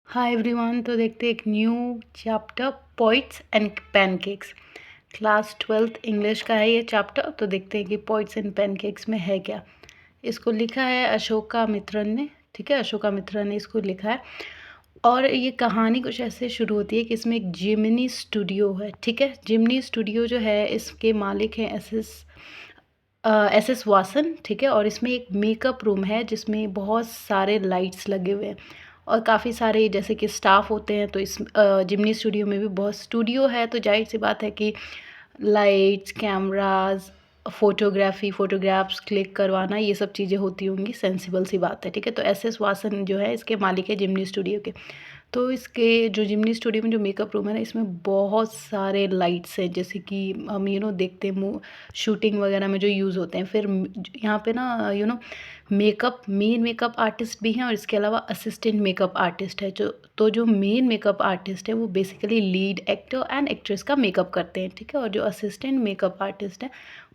Hi everyone. तो देखते हैं एक new chapter poets and pancakes. Class 12th English का है ये चैप्टर। तो देखते हैं कि पोइट्स एंड पैनकेक्स में है क्या। इसको लिखा है अशोका मित्रन ने। ठीक है, अशोका मित्रन ने इसको लिखा है। और ये कहानी कुछ ऐसे शुरू होती है कि इसमें एक जिमनी स्टूडियो है। ठीक है, जिमनी स्टूडियो जो है इसके मालिक हैं एस एस वासन। ठीक है, और इसमें एक मेकअप रूम है जिसमें बहुत सारे लाइट्स लगे हुए हैं और काफ़ी सारे जैसे कि स्टाफ होते हैं। तो इस जिमनी स्टूडियो में भी बहुत स्टूडियो है, तो जाहिर सी बात है कि लाइट्स, कैमराज, फोटोग्राफ्स क्लिक करवाना, ये सब चीज़ें होती होंगी, सेंसिबल सी बात है। ठीक है, तो एस एस वासन जो है इसके मालिक है जिमनी स्टूडियो के। तो इसके जो जिमनी स्टूडियो में जो मेकअप रूम है ना, इसमें बहुत सारे लाइट्स हैं जैसे कि हम देखते हैं शूटिंग वगैरह में जो यूज़ होते हैं। फिर यहाँ पे ना मेन मेकअप आर्टिस्ट भी हैं और इसके अलावा असिस्टेंट मेकअप आर्टिस्ट है। जो मेन मेकअप आर्टिस्ट है वो basically lead actor and actress का मेकअप करते हैं। ठीक है, और जो असिस्टेंट मेकअप आर्टिस्ट है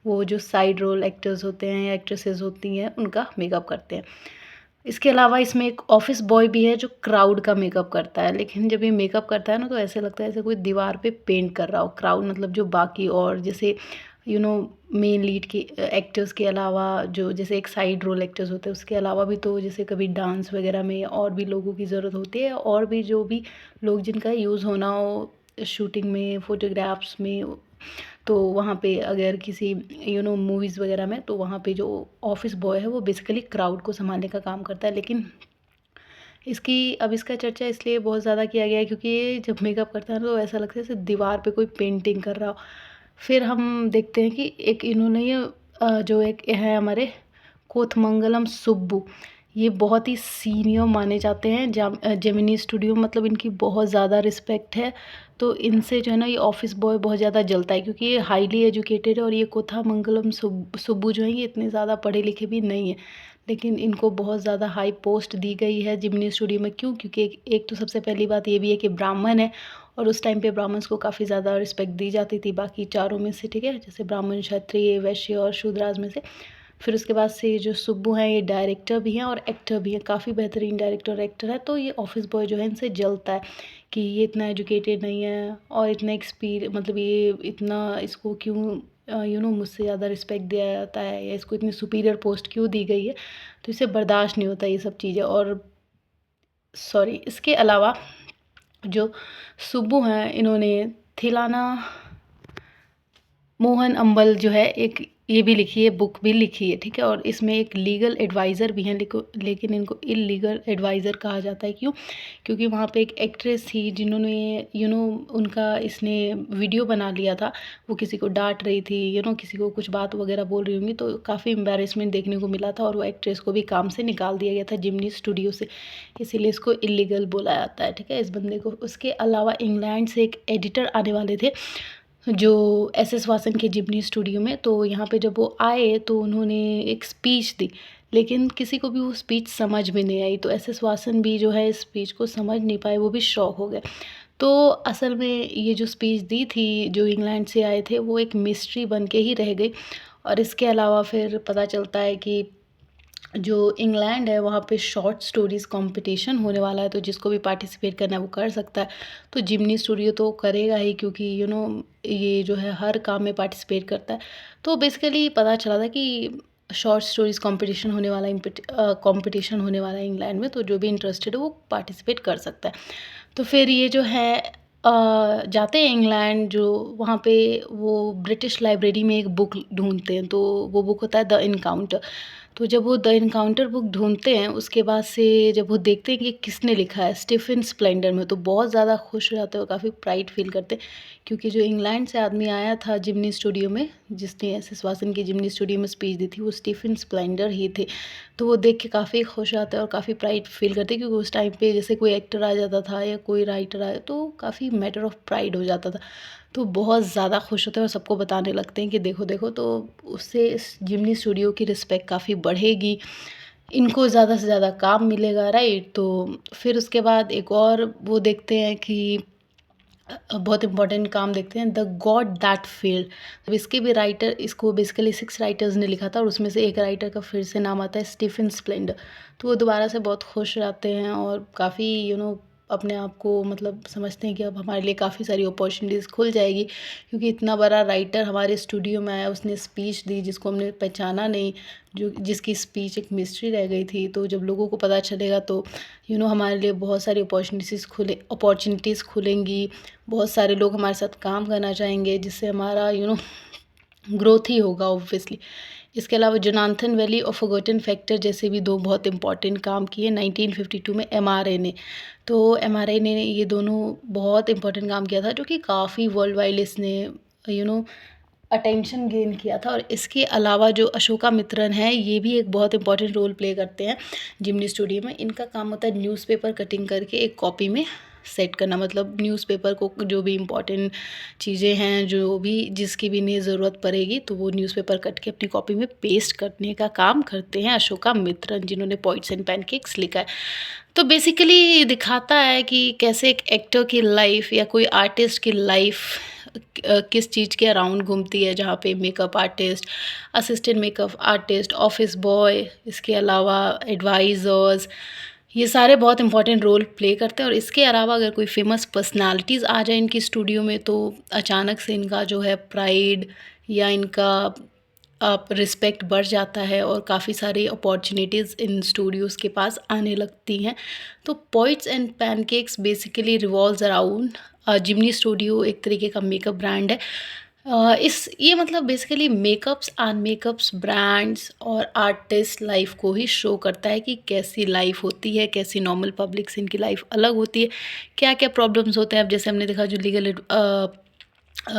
वो जो साइड रोल एक्टर्स होते हैं या एक्ट्रेसेस होती हैं उनका मेकअप करते हैं। इसके अलावा इसमें एक ऑफिस बॉय भी है जो क्राउड का मेकअप करता है। लेकिन जब ये मेकअप करता है ना तो ऐसे लगता है जैसे कोई दीवार पे पेंट कर रहा हो। क्राउड मतलब जो बाकी और जैसे यू नो मेन लीड के एक्टर्स के अलावा जो जैसे एक साइड रोल एक्टर्स होते हैं उसके अलावा भी तो जैसे कभी डांस वगैरह में और भी लोगों की ज़रूरत होती है, और भी जो भी लोग जिनका यूज़ होना हो शूटिंग में, फोटोग्राफ्स में। तो वहाँ पे अगर किसी मूवीज़ वगैरह में, तो वहाँ पे जो ऑफिस बॉय है वो बेसिकली क्राउड को संभालने का काम करता है। लेकिन इसका चर्चा इसलिए बहुत ज़्यादा किया गया है क्योंकि ये जब मेकअप करता है ना तो ऐसा लगता है जैसे दीवार पे कोई पेंटिंग कर रहा हो। फिर हम देखते हैं कि एक इन्होंने ये जो एक है हमारे कोथमंगलम सुब्बू, ये बहुत ही सीनियर माने जाते हैं जेमिनी स्टूडियो, मतलब इनकी बहुत ज़्यादा रिस्पेक्ट है। तो इनसे जो है ना ये ऑफिस बॉय बहुत ज़्यादा जलता है क्योंकि ये हाईली एजुकेटेड है और ये कोथामंगलम सुब्बू जो है ये इतने ज़्यादा पढ़े लिखे भी नहीं है। लेकिन इनको बहुत ज़्यादा हाई पोस्ट दी गई है जिमनी स्टूडियो में। क्यों? क्योंकि एक तो सबसे पहली बात ये भी है कि ब्राह्मण है और उस टाइम पे ब्राह्मण्स को काफ़ी ज़्यादा रिस्पेक्ट दी जाती थी बाकी चारों में से। ठीक है, जैसे ब्राह्मण, क्षत्रिय, वैश्य और शूद्राज में से। फिर उसके बाद से जो सुब्बू हैं ये डायरेक्टर भी हैं और एक्टर भी हैं, काफ़ी बेहतरीन डायरेक्टर और एक्टर है। तो ये ऑफिस बॉय जो है इनसे जलता है कि ये इतना एजुकेटेड नहीं है और इतना मतलब ये इतना इसको क्यों मुझसे ज़्यादा रिस्पेक्ट दिया जाता है या इसको इतनी सुपीरियर पोस्ट क्यों दी गई है। तो इसे बर्दाश्त नहीं होता ये सब चीज़ें। और सॉरी, इसके अलावा जो सुब्बू हैं इन्होंने थिलाना मोहन अम्बल जो है एक ये भी लिखी है, बुक भी लिखी है। ठीक है, और इसमें एक लीगल एडवाइज़र भी हैं, लेकिन इनको इलीगल एडवाइज़र कहा जाता है। क्यों? क्योंकि वहाँ पे एक एक्ट्रेस थी जिन्होंने उनका इसने वीडियो बना लिया था। वो किसी को डांट रही थी, किसी को कुछ बात वगैरह बोल रही होंगी, तो काफ़ी एम्बेरसमेंट देखने को मिला था और वो एक्ट्रेस को भी काम से निकाल दिया गया था जिमनी स्टूडियो से। इसीलिए इसको इलीगल बोला जाता है। ठीक है, इस बंदे को। उसके अलावा इंग्लैंड से एक एडिटर आने वाले थे जो एस एस वासन के जिमनी स्टूडियो में। तो यहाँ पे जब वो आए तो उन्होंने एक स्पीच दी, लेकिन किसी को भी वो स्पीच समझ में नहीं आई। तो एस एस वासन भी जो है स्पीच को समझ नहीं पाए, वो भी शॉक हो गए। तो असल में ये जो स्पीच दी थी जो इंग्लैंड से आए थे वो एक मिस्ट्री बन के ही रह गई। और इसके अलावा फिर पता चलता है कि जो इंग्लैंड है वहाँ पे शॉर्ट स्टोरीज़ कंपटीशन होने वाला है, तो जिसको भी पार्टिसिपेट करना है वो कर सकता है। तो जिमनी स्टूडियो तो करेगा ही क्योंकि ये जो है हर काम में पार्टिसिपेट करता है। तो बेसिकली पता चला था कि शॉर्ट स्टोरीज़ कंपटीशन होने वाला कंपटीशन होने वाला है इंग्लैंड में, तो जो भी इंटरेस्टेड है वो पार्टिसिपेट कर सकता है। तो फिर ये जो है जाते हैं इंग्लैंड, जो वहाँ पे वो ब्रिटिश लाइब्रेरी में एक बुक ढूंढते हैं। तो वो बुक होता है द इनकाउंटर। तो जब वो द इनकाउंटर बुक ढूंढते हैं उसके बाद से जब वो देखते हैं कि किसने लिखा है, स्टीफन स्प्लेंडर में, तो बहुत ज़्यादा खुश हो जाते हैं और काफ़ी प्राइड फील करते हैं क्योंकि जो इंग्लैंड से आदमी आया था जिमनी स्टूडियो में, जिसने एस एस वासन की जिमनी स्टूडियो में स्पीच दी थी, वो स्टीफन स्प्लेंडर ही थे। तो वो देख के काफ़ी खुश आते हैं और काफ़ी प्राइड फील करते हैं क्योंकि उस टाइम पे जैसे कोई एक्टर आ जाता था या कोई राइटर आया तो काफ़ी मैटर ऑफ प्राइड हो जाता था। तो बहुत ज़्यादा खुश होते हैं और सबको बताने लगते हैं कि देखो देखो। तो उससे इस जिमनी स्टूडियो की रिस्पेक्ट काफ़ी बढ़ेगी, इनको ज़्यादा से ज़्यादा काम मिलेगा, राइट। तो फिर उसके बाद एक और वो देखते हैं कि बहुत इंपॉर्टेंट काम देखते हैं, द गॉड दैट फेल्ड। अब इसके भी राइटर, इसको बेसिकली 6 राइटर्स ने लिखा था और उसमें से एक राइटर का फिर से नाम आता है स्टीफन स्प्लेंडर। तो वो दोबारा से बहुत खुश रहते हैं और काफ़ी अपने आप को मतलब समझते हैं कि अब हमारे लिए काफ़ी सारी अपॉर्चुनिटीज़ खुल जाएगी, क्योंकि इतना बड़ा राइटर हमारे स्टूडियो में आया, उसने स्पीच दी जिसको हमने पहचाना नहीं, जो जिसकी स्पीच एक मिस्ट्री रह गई थी। तो जब लोगों को पता चलेगा तो हमारे लिए बहुत सारी अपॉर्चुनिटीज़ खुलेंगी, बहुत सारे लोग हमारे साथ काम करना चाहेंगे, जिससे हमारा ग्रोथ ही होगा ऑब्वियसली। इसके अलावा जोनाथन वैली और फॉरगॉटन फैक्टर जैसे भी दो बहुत इंपॉर्टेंट काम किए 1952 में एमआरआई ने। तो एमआरआई ने ये दोनों बहुत इंपॉर्टेंट काम किया था, जो कि काफ़ी वर्ल्ड वाइड इसने यू नो अटेंशन गेन किया था। और इसके अलावा जो अशोका मित्रन है, ये भी एक बहुत इंपॉर्टेंट रोल प्ले करते हैं जिमनी स्टूडियो में। इनका काम होता है न्यूज़पेपर कटिंग करके एक कॉपी में सेट करना, मतलब न्यूज़पेपर को जो भी इम्पोर्टेंट चीज़ें हैं, जो भी जिसकी भी इन्हें ज़रूरत पड़ेगी, तो वो न्यूज़पेपर कट के अपनी कॉपी में पेस्ट करने का काम करते हैं अशोका मित्रन, जिन्होंने पॉइंट्स एंड पैनकेक्स लिखा है। तो बेसिकली दिखाता है कि कैसे एक एक्टर की लाइफ या कोई आर्टिस्ट की लाइफ किस चीज़ के अराउंड घूमती है, जहाँ पे makeup artist, assistant makeup artist, office boy, इसके अलावा एडवाइज़र्स, ये सारे बहुत इंपॉर्टेंट रोल प्ले करते हैं। और इसके अलावा अगर कोई फेमस पर्सनालिटीज़ आ जाए इनकी स्टूडियो में, तो अचानक से इनका जो है प्राइड या इनका आप रिस्पेक्ट बढ़ जाता है और काफ़ी सारी अपॉर्चुनिटीज़ इन स्टूडियोज़ के पास आने लगती हैं। तो points and pancakes basically revolves around Jimny studio, एक तरीके का मेकअप ब्रांड है। इस ये मतलब basically makeups and makeups brands और आर्टिस्ट लाइफ को ही शो करता है कि कैसी लाइफ होती है, कैसी नॉर्मल पब्लिक से इनकी लाइफ अलग होती है, क्या क्या प्रॉब्लम्स होते हैं। अब जैसे हमने देखा जो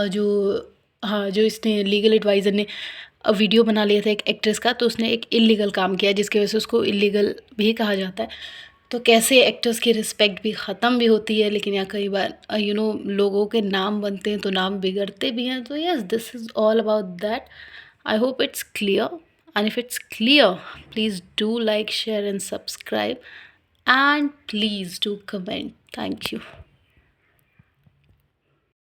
जो हाँ, जो इसने लीगल एडवाइज़र ने वीडियो बना लिया था एक एक्ट्रेस का, तो उसने एक इल्लीगल काम किया जिसकी वजह से उसको इल्लीगल भी कहा जाता है। तो कैसे एक्टर्स की रिस्पेक्ट भी ख़त्म भी होती है, लेकिन यहाँ कई बार लोगों के नाम बनते हैं तो नाम बिगड़ते भी हैं। तो yes, this is all about that. I hope it's clear, and if it's clear, please do like, share and subscribe, and please do comment. Thank you.